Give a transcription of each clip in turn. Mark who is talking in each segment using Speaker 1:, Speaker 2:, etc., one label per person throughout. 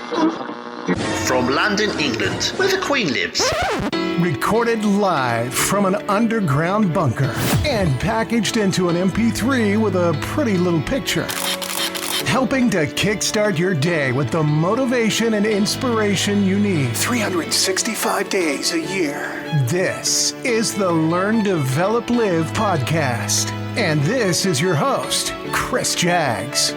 Speaker 1: From London, England, where the Queen lives.
Speaker 2: Recorded live from an underground bunker and packaged into an MP3 with a pretty little picture. Helping to kickstart your day with the motivation and inspiration you need 365 days a year. This is the Learn, Develop, Live podcast. And this is your host, Chris Jaggs.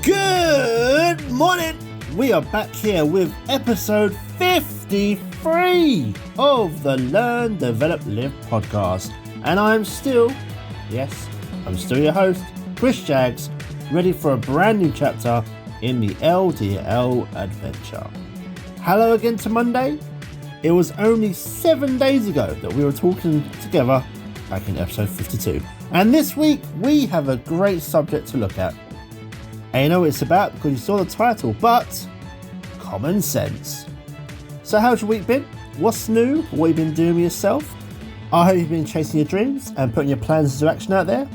Speaker 3: Good morning! We are back here with episode 53 of the Learn, Develop, Live podcast. And I'm still your host, Chris Jaggs, ready for a brand new chapter in the LDL adventure. Hello again to Monday. It was only 7 days ago that we were talking together back in episode 52. And this week we have a great subject to look at. And you know what it's about because you saw the title, but common sense. So how's your week been? What's new? What have you been doing with yourself? I hope you've been chasing your dreams and putting your plans into action out there.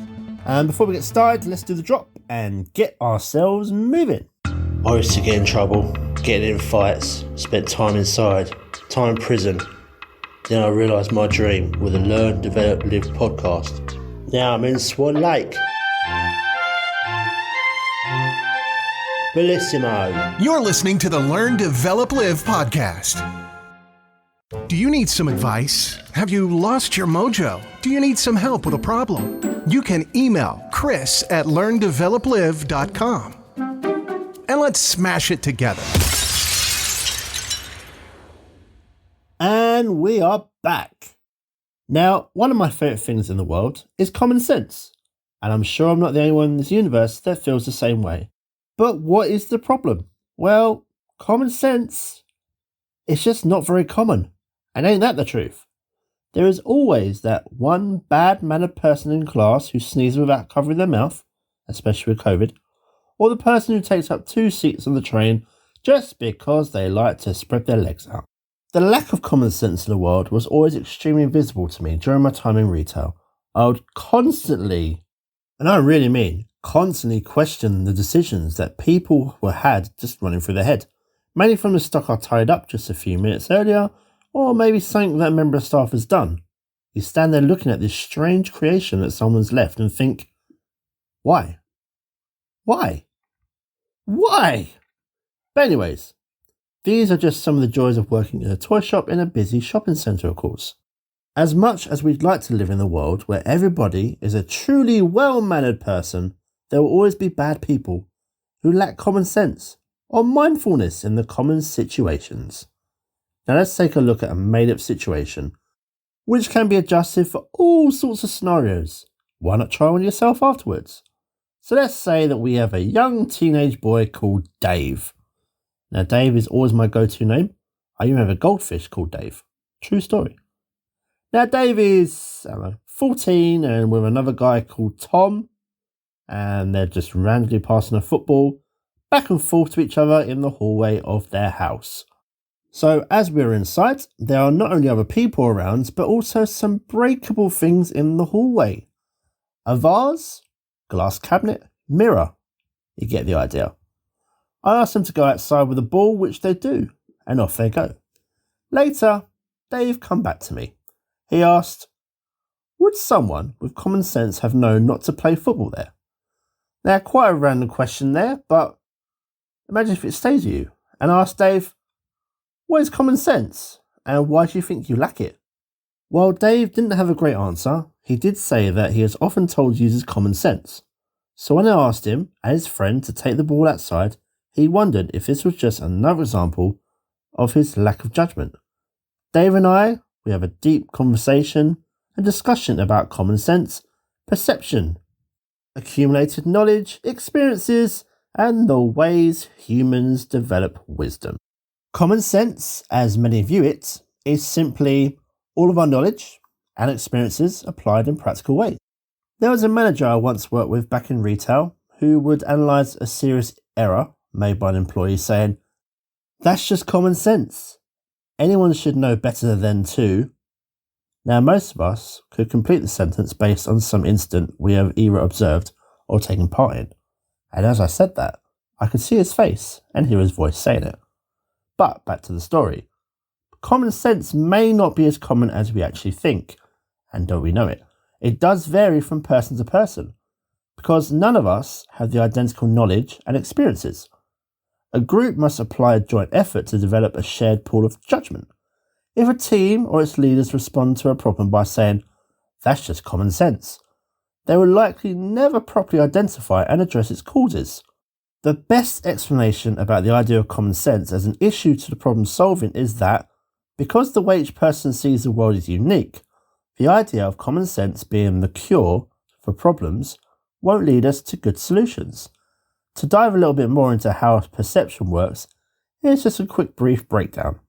Speaker 3: And before we get started, let's do the drop and get ourselves moving. I used to get in trouble, getting in fights, spent time inside, time in prison. Then I realised my dream with the Learn, Develop, Live podcast. Now I'm in Swan Lake. Bellissimo.
Speaker 2: You're listening to the Learn, Develop, Live podcast. Do you need some advice? Have you lost your mojo? Do you need some help with a problem? You can email Chris at learndeveloplive.com. And let's smash it together.
Speaker 3: And we are back. Now, one of my favourite things in the world is common sense. And I'm sure I'm not the only one in this universe that feels the same way. But what is the problem? Well, common sense is just not very common. And ain't that the truth? There is always that one bad-mannered person in class who sneezes without covering their mouth, especially with COVID, or the person who takes up 2 seats on the train just because they like to spread their legs out. The lack of common sense in the world was always extremely visible to me during my time in retail. I would constantly, and I really mean constantly, question the decisions that people had just running through their head, mainly from the stock I tied up just a few minutes earlier, or maybe something that a member of staff has done. You stand there looking at this strange creation that someone's left and think, why? Why? Why? But anyways, these are just some of the joys of working in a toy shop in a busy shopping centre, of course. As much as we'd like to live in a world where everybody is a truly well-mannered person, there will always be bad people who lack common sense or mindfulness in the common situations. Now let's take a look at a made-up situation, which can be adjusted for all sorts of scenarios. Why not try one yourself afterwards? So let's say that we have a young teenage boy called Dave. Now Dave is always my go-to name. I even have a goldfish called Dave. True story. Now Dave is 14 and with another guy called Tom, and they're just randomly passing a football back and forth to each other in the hallway of their house. So as we're inside, there are not only other people around, but also some breakable things in the hallway. A vase, glass cabinet, mirror. You get the idea. I asked them to go outside with the ball, which they do, and off they go. Later, Dave come back to me. He asked, would someone with common sense have known not to play football there? Now, quite a random question there, but imagine if it stays with you. And I asked Dave, what is common sense, and why do you think you lack it? While Dave didn't have a great answer, he did say that he has often told users common sense. So when I asked him and his friend to take the ball outside, he wondered if this was just another example of his lack of judgment. Dave and I, we have a deep conversation and discussion about common sense, perception, accumulated knowledge, experiences, and the ways humans develop wisdom. Common sense, as many view it, is simply all of our knowledge and experiences applied in practical ways. There was a manager I once worked with back in retail who would analyse a serious error made by an employee saying, "That's just common sense. Anyone should know better than to." Now, most of us could complete the sentence based on some incident we have either observed or taking part in. And as I said that, I could see his face and hear his voice saying it. But back to the story. Common sense may not be as common as we actually think, and don't we know it? It does vary from person to person, because none of us have the identical knowledge and experiences. A group must apply a joint effort to develop a shared pool of judgment. If a team or its leaders respond to a problem by saying, "That's just common sense," they will likely never properly identify and address its causes. The best explanation about the idea of common sense as an issue to the problem solving is that, because the way each person sees the world is unique, the idea of common sense being the cure for problems won't lead us to good solutions. To dive a little bit more into how perception works, here's just a quick brief breakdown.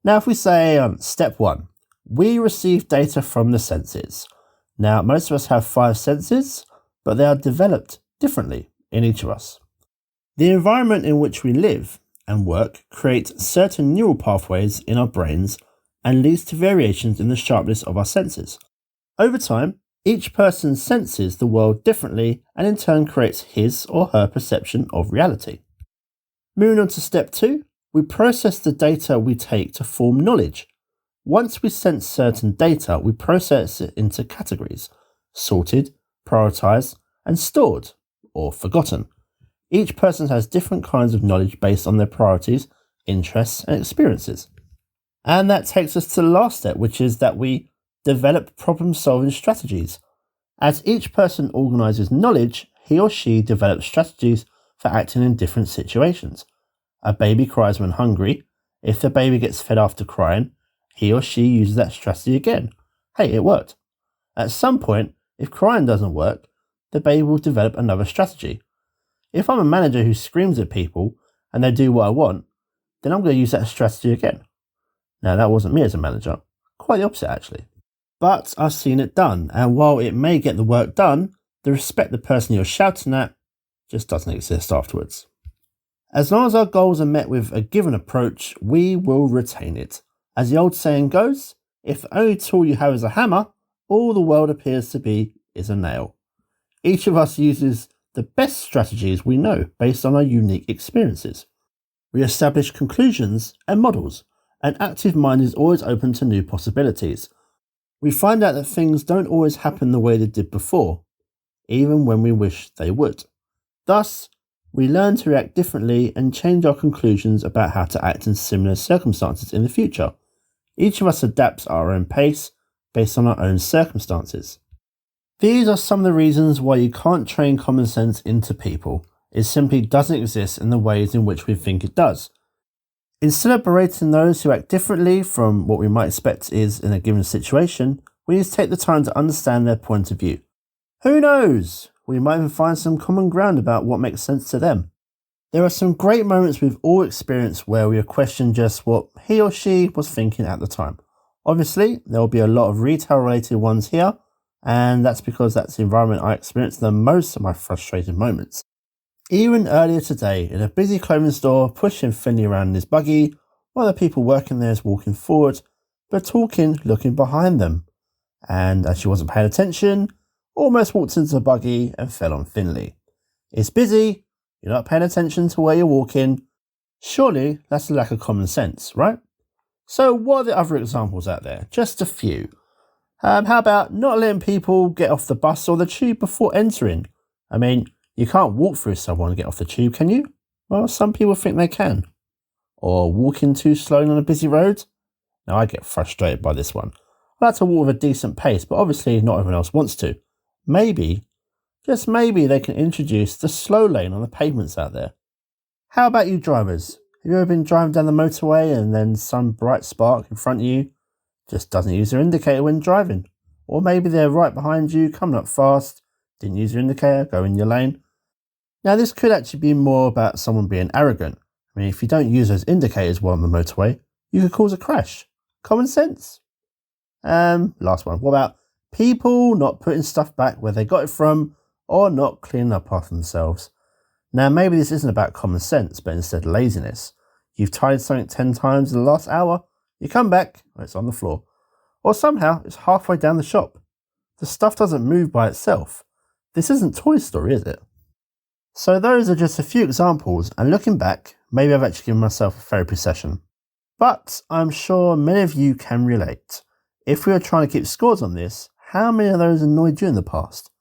Speaker 3: Now, if we say step 1, we receive data from the senses. Now, most of us have 5 senses, but they are developed differently in each of us. The environment in which we live and work creates certain neural pathways in our brains and leads to variations in the sharpness of our senses. Over time, each person senses the world differently and in turn creates his or her perception of reality. Moving on to step 2, we process the data we take to form knowledge. Once we sense certain data, we process it into categories: sorted, prioritized, and stored, or forgotten. Each person has different kinds of knowledge based on their priorities, interests, and experiences. And that takes us to the last step, which is that we develop problem-solving strategies. As each person organizes knowledge, he or she develops strategies for acting in different situations. A baby cries when hungry. If the baby gets fed after crying, he or she uses that strategy again. Hey, it worked. At some point, if crying doesn't work, the baby will develop another strategy. If I'm a manager who screams at people and they do what I want, then I'm going to use that strategy again. Now, that wasn't me as a manager. Quite the opposite, actually. But I've seen it done, and while it may get the work done, the respect the person you're shouting at just doesn't exist afterwards. As long as our goals are met with a given approach, we will retain it. As the old saying goes, if the only tool you have is a hammer, all the world appears to be is a nail. Each of us uses the best strategies we know based on our unique experiences. We establish conclusions and models. An active mind is always open to new possibilities. We find out that things don't always happen the way they did before, even when we wish they would. Thus, we learn to react differently and change our conclusions about how to act in similar circumstances in the future. Each of us adapts at our own pace based on our own circumstances. These are some of the reasons why you can't train common sense into people. It simply doesn't exist in the ways in which we think it does. Instead of berating those who act differently from what we might expect is in a given situation, we need to take the time to understand their point of view. Who knows? We might even find some common ground about what makes sense to them. There are some great moments we've all experienced where we have questioned just what he or she was thinking at the time. Obviously, there will be a lot of retail-related ones here, and that's because that's the environment I experienced the most of my frustrated moments. Even earlier today, in a busy clothing store, pushing Finley around in his buggy, while the people working there is walking forward, but talking, looking behind them. And as she wasn't paying attention, almost walked into the buggy and fell on Finley. It's busy, you're not paying attention to where you're walking. Surely that's a lack of common sense, right? So what are the other examples out there? Just a few. How about not letting people get off the bus or the tube before entering? I mean, you can't walk through someone and get off the tube, can you? Well, some people think they can. Or walking too slowly on a busy road? Now, I get frustrated by this one. I like to walk with a decent pace, but obviously not everyone else wants to. Maybe, just maybe, they can introduce the slow lane on the pavements out there. How about you drivers? Have you ever been driving down the motorway and then some bright spark in front of you just doesn't use their indicator when driving? Or maybe they're right behind you, coming up fast, didn't use your indicator, go in your lane. Now, this could actually be more about someone being arrogant. I mean, if you don't use those indicators while on the motorway, you could cause a crash. Common sense. Last one. What about people not putting stuff back where they got it from or not cleaning up after themselves? Now, maybe this isn't about common sense, but instead laziness. You've tidied something 10 times in the last hour, you come back, it's on the floor. Or somehow it's halfway down the shop. The stuff doesn't move by itself. This isn't Toy Story, is it? So those are just a few examples, and looking back, maybe I've actually given myself a therapy session. But I'm sure many of you can relate. If we were trying to keep scores on this, how many of those annoyed you in the past?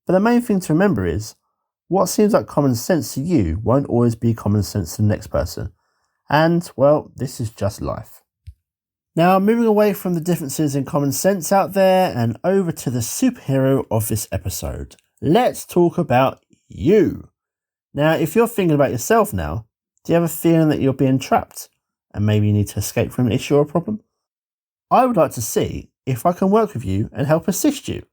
Speaker 3: But the main thing to remember is, what seems like common sense to you won't always be common sense to the next person. And, well, this is just life. Now, moving away from the differences in common sense out there and over to the superhero of this episode, let's talk about you. Now, if you're thinking about yourself now, do you have a feeling that you're being trapped and maybe you need to escape from an issue or a problem? I would like to see if I can work with you and help assist you.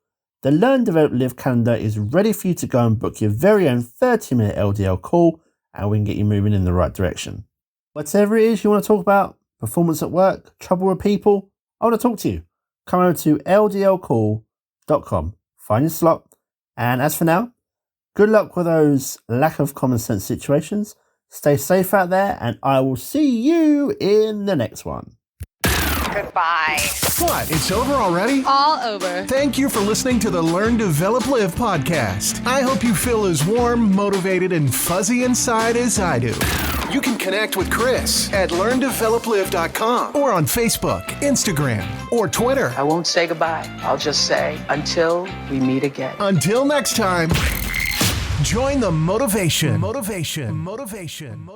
Speaker 3: The Learn, Develop, Live calendar is ready for you to go and book your very own 30-minute LDL call, and we can get you moving in the right direction. Whatever it is you want to talk about, performance at work, trouble with people, I want to talk to you. Come over to ldlcall.com, find your slot, and as for now, good luck with those lack of common sense situations. Stay safe out there, and I will see you in the next one.
Speaker 4: Goodbye.
Speaker 2: What? It's over already?
Speaker 4: All over.
Speaker 2: Thank you for listening to the Learn, Develop, Live podcast. I hope you feel as warm, motivated, and fuzzy inside as I do. You can connect with Chris at LearnDevelopLive.com or on Facebook, Instagram, or Twitter.
Speaker 5: I won't say goodbye. I'll just say until we meet again.
Speaker 2: Until next time, join the motivation. Motivation.